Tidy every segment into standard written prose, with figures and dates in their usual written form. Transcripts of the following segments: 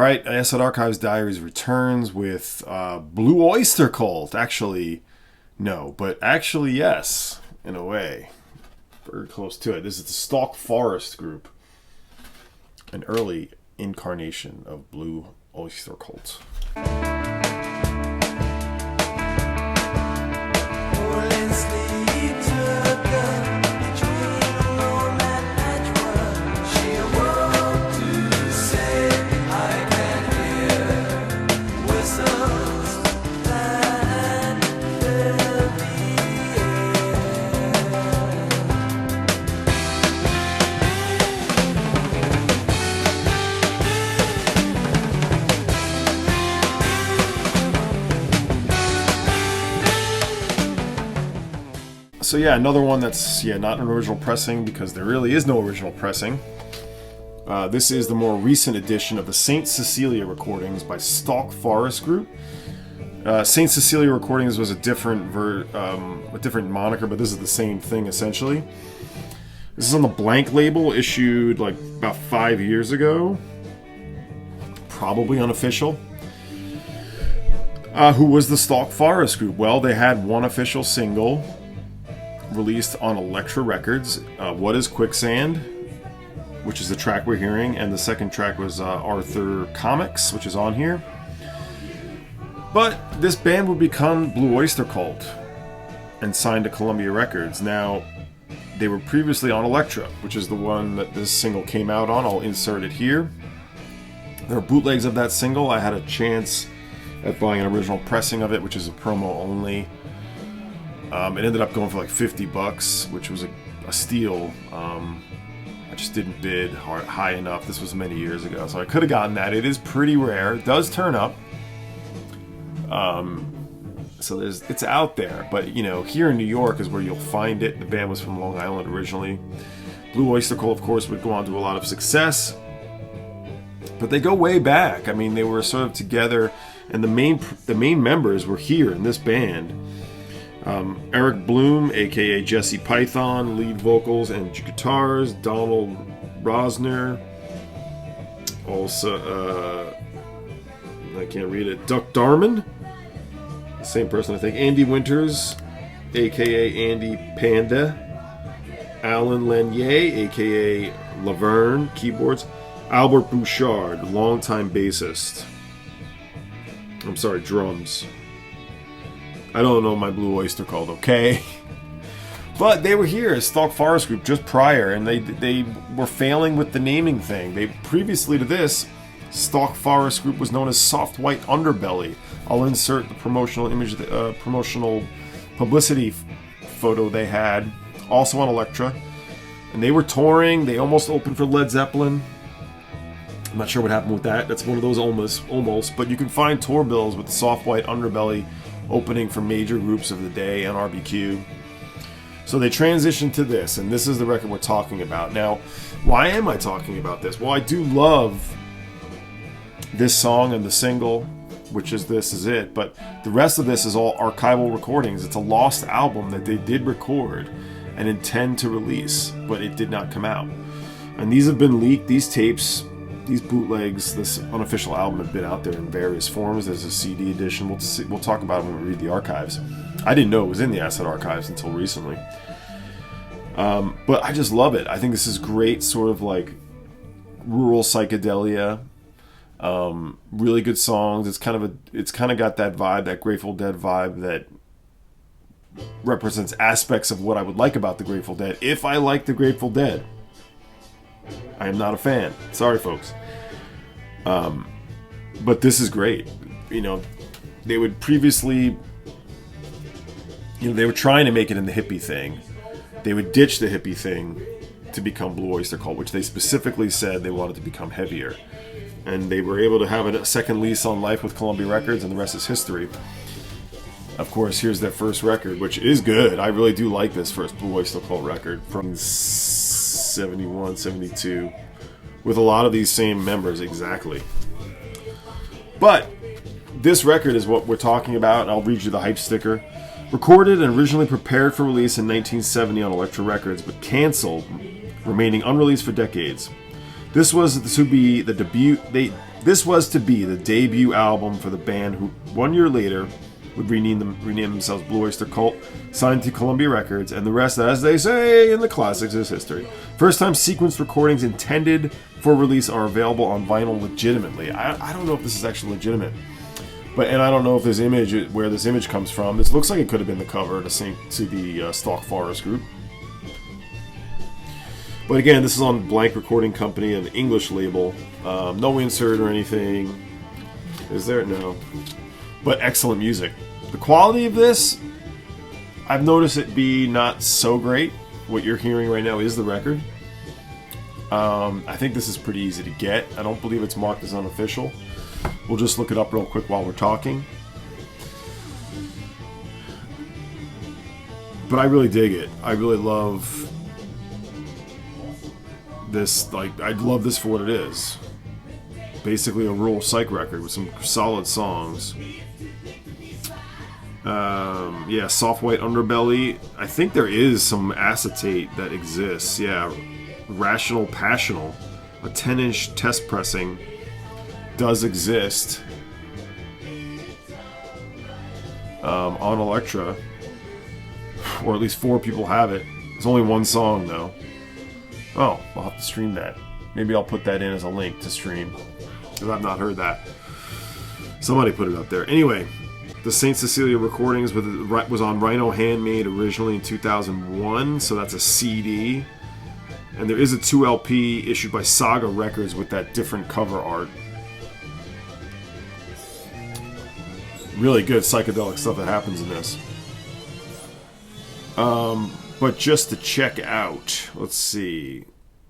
right, Acid Archives Diaries returns with Blue Oyster Cult. Actually, no, but actually, yes, in a way. Very close to it. This is the Stalk-Forrest group, an early incarnation of Blue Oyster Cult. So yeah, another one that's not an original pressing, because there really is no original pressing. This is the more recent edition of the Saint Cecilia recordings by Stalk-Forrest Group. Saint Cecilia recordings was a different moniker, but this is the same thing essentially. This is on the Blank label, issued like about 5 years ago, probably unofficial. Who was the Stalk-Forrest Group? Well, they had one official single released on Elektra Records, What is Quicksand, which is the track we're hearing, and the second track was Arthur Comics, which is on here. But this band would become Blue Oyster Cult and signed to Columbia Records. Now, they were previously on Elektra, which is the one that this single came out on. I'll insert it here. There are bootlegs of that single. I had a chance at buying an original pressing of it, which is a promo only. It ended up going for like $50, which was a steal. I just didn't bid high enough. This was many years ago, so I could have gotten that. It is pretty rare. It does turn up. So it's out there. But, here in New York is where you'll find it. The band was from Long Island originally. Blue Oyster Cult, of course, would go on to a lot of success. But they go way back. I mean, they were sort of together, and the main members were here in this band. Eric Bloom, aka Jesse Python, lead vocals and guitars. Donald Rosner, also I can't read it. Duck Darman, same person I think. Andy Winters, aka Andy Panda. Alan Lanier, aka Laverne, keyboards. Albert Bouchard, longtime bassist. Drums. I don't know my Blue Oyster Cult, okay? But they were here as Stalk-Forrest Group just prior, and they were failing with the naming thing. Previously to this, Stalk-Forrest Group was known as Soft White Underbelly. I'll insert the promotional image, promotional publicity photo they had, also on Elektra. And they were touring. They almost opened for Led Zeppelin. I'm not sure what happened with that. That's one of those almost. But you can find tour bills with the Soft White Underbelly opening for major groups of the day on RBQ. So they transitioned to this, and this is the record we're talking about. Now, why am I talking about this? Well, I do love this song and the single, which is This Is It, but the rest of this is all archival recordings. It's a lost album that they did record and intend to release, but it did not come out. And these have been leaked, these tapes, these bootlegs, this unofficial album have been out there in various forms. There's a CD edition. We'll talk about it when we read the archives. I didn't know it was in the Acid Archives until recently. But I just love it. I think this is great, sort of like rural psychedelia. Really good songs. It's kind of got that vibe, that Grateful Dead vibe that represents aspects of what I would like about the Grateful Dead. If I like the Grateful Dead, I am not a fan. Sorry, folks. But this is great. They would previously, they were trying to make it in the hippie thing. They would ditch the hippie thing to become Blue Oyster Cult, which they specifically said they wanted to become heavier. And they were able to have a second lease on life with Columbia Records, and the rest is history. Of course, here's their first record, which is good. I really do like this first Blue Oyster Cult record from 71, 72, with a lot of these same members, exactly. But this record is what we're talking about. I'll read you the hype sticker. Recorded and originally prepared for release in 1970 on Elektra Records, but canceled, remaining unreleased for decades. This was to be the debut album for the band, who 1 year later would rename themselves Blue Oyster Cult, signed to Columbia Records, and the rest, as they say in the classics, is history. First time sequenced recordings intended for release are available on vinyl legitimately. I don't know if this is actually legitimate, and I don't know if where this image comes from. This looks like it could have been the cover to the Stalk-Forrest group. But again, this is on Blank Recording Company, an English label. No insert or anything. Is there? No. But excellent music. The quality of this, I've noticed it be not so great. What you're hearing right now is the record. I think this is pretty easy to get. I don't believe it's marked as unofficial. We'll just look it up real quick while we're talking. But I really dig it. I really love this. I love this for what it is. Basically a rural psych record with some solid songs. Soft White Underbelly. I think there is some acetate that exists. Yeah, Rational Passional, a 10-inch test pressing, does exist on Elektra, or at least 4 people have it. It's only one song though. Oh, I'll have to stream that. Maybe I'll put that in as a link to stream, because I've not heard that. Somebody put it up there. Anyway, the St. Cecilia recordings was on Rhino Handmade originally in 2001, so that's a CD. And there is a 2LP issued by Saga Records with that different cover art. Really good psychedelic stuff that happens in this. But just to check out, let's see.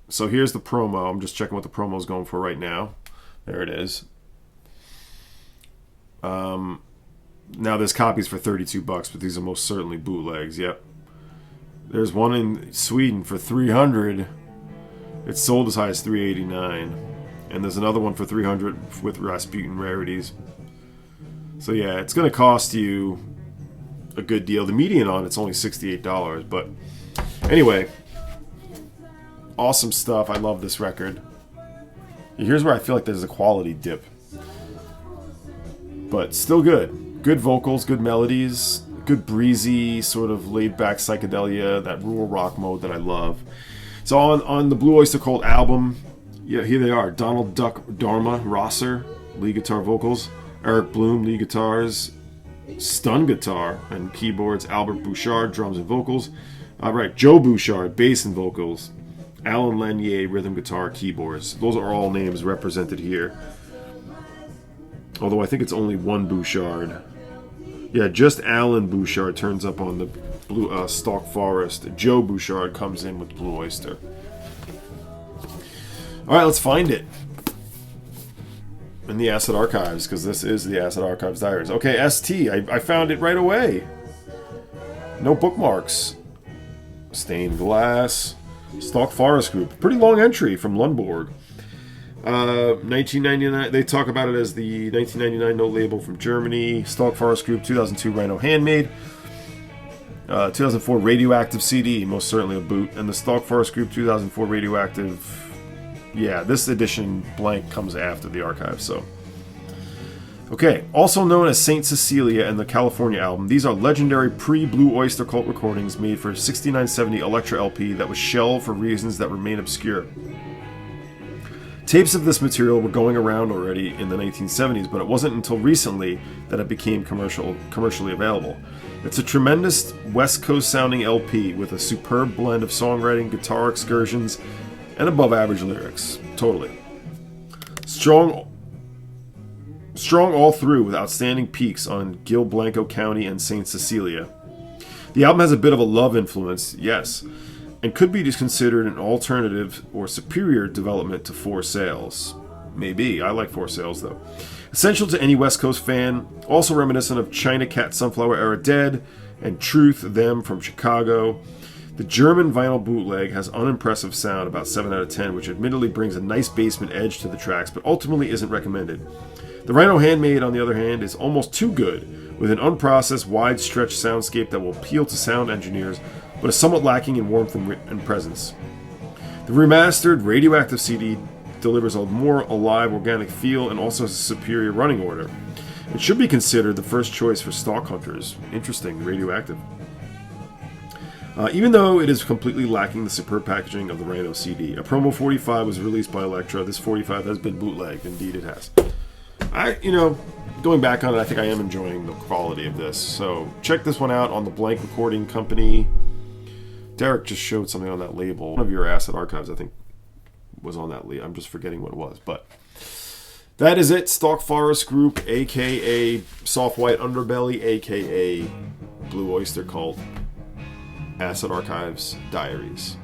So here's the promo. I'm just checking what the promo is going for right now. There it is. Now there's copies for $32, but these are most certainly bootlegs. Yep. There's one in Sweden for $300. It's sold as high as $389, and there's another one for $300 with Rasputin rarities. So yeah, it's going to cost you a good deal. The median on it's only $68, but anyway, awesome stuff. I love this record. Here's where I feel like there's a quality dip, but still good. Good vocals, good melodies, good breezy, sort of laid-back psychedelia, that rural rock mode that I love. So on the Blue Oyster Cult album, yeah, here they are. Donald Duck Dharma Rosser, lead guitar vocals. Eric Bloom, lead guitars. Stun guitar and keyboards. Albert Bouchard, drums and vocals. Joe Bouchard, bass and vocals. Alan Lanier, rhythm guitar, keyboards. Those are all names represented here. Although I think it's only one Bouchard. Yeah, just Alan Bouchard turns up on the Blue Stalk-Forrest. Joe Bouchard comes in with Blue Oyster. All right, let's find it in the Acid Archives, because this is the Acid Archives Diaries. Okay, ST. I found it right away. No bookmarks. Stained Glass. Stalk-Forrest Group. Pretty long entry from Lundborg. 1999, they talk about it as the 1999 note label from Germany. Stalk-Forrest Group, 2002 Rhino Handmade. 2004 Radioactive CD, most certainly a boot. And the Stalk-Forrest Group 2004 Radioactive. Yeah, this edition blank comes after the archive, so. Okay, also known as St. Cecilia and the California album, these are legendary pre-Blue Oyster Cult recordings made for 6970 Elektra LP that was shelved for reasons that remain obscure. Tapes of this material were going around already in the 1970s, but it wasn't until recently that it became commercially available. It's a tremendous West Coast sounding LP with a superb blend of songwriting, guitar excursions, and above average lyrics. Totally. Strong all through with outstanding peaks on Gil Blanco County and St. Cecilia. The album has a bit of a love influence, yes, and could be considered an alternative or superior development to For Sales. Maybe. I like For Sales, though. Essential to any West Coast fan, also reminiscent of China Cat Sunflower Era Dead and Truth Them from Chicago. The German vinyl bootleg has unimpressive sound, about 7 out of 10, which admittedly brings a nice basement edge to the tracks, but ultimately isn't recommended. The Rhino Handmade, on the other hand, is almost too good, with an unprocessed, wide-stretch soundscape that will appeal to sound engineers, but is somewhat lacking in warmth and presence. The remastered Radioactive CD delivers a more alive, organic feel and also has a superior running order. It should be considered the first choice for stalk hunters. Interesting, radioactive. Even though it is completely lacking the superb packaging of the Rhino CD. A promo 45 was released by Elektra. This 45 has been bootlegged. Indeed it has. Going back on it, I think I am enjoying the quality of this. So check this one out on the Blank Recording Company. Derek just showed something on that label. One of your Acid Archives, I think, was on that label. I'm just forgetting what it was. But that is it. Stalk-Forrest Group, a.k.a. Soft White Underbelly, a.k.a. Blue Oyster Cult. Acid Archives, Diaries.